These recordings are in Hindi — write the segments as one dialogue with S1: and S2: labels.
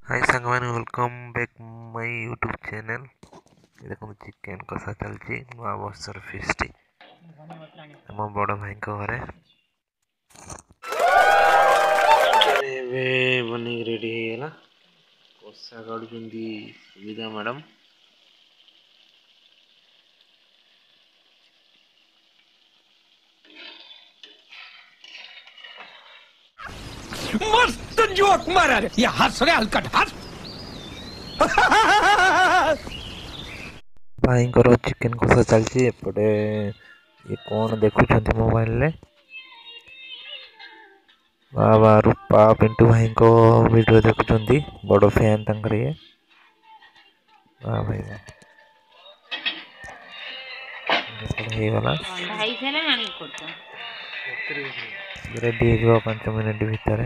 S1: हाय साଙ୍ଗମାନେ welcome back my YouTube channel. देखो चिकेन कषा चलती नुआ वर्षर फिस्ट आम बड़ भाई घरे बन रेडी होगा कषा काढ़ सुविधा मैडम
S2: मस्त जोक मारा रे ये हंस रे हलकट हंस
S1: भाई चिकेन कषा चलती एपटे ये कौन देखुं मोबाइल रे बाबा रूपा पिंटू भाई को वीडियो देखुं बड़ फैन तंकर ये वाह भाई वाह रेडी हो 5 मिनट भितर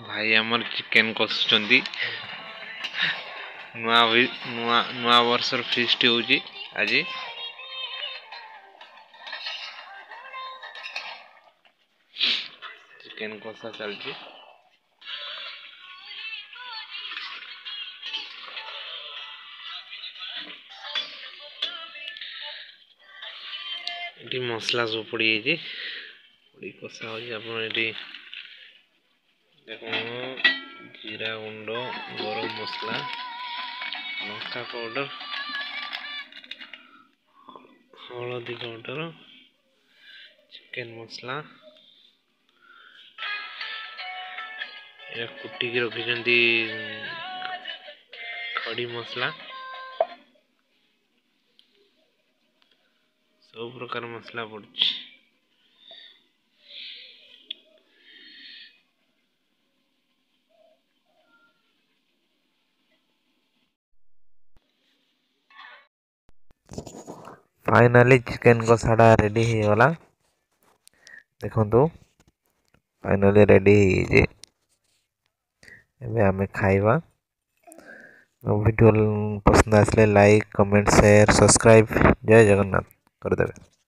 S1: भाई आमर चिकेन कषुचंदी नुआ नुआ नुआ वर्षर फीस्ट होजी आज चिकेन कषा चलती ये मसला सब पड़ी पड़ी कषा हो जीरा गुंड गरम मसला लंका पाउडर हलदी पाउडर चिकेन मसला कुटिकी रखी खड़ी मसला सब प्रकार मसला पड़ी फाइनाली चिकेन कषाटा रेडी हो गला देखो फाइनाली रेडी एबे आमे खाइबा वीडियो पसंद आसले लाइक कमेंट शेयर सब्सक्राइब जय जगन्नाथ कर देबे।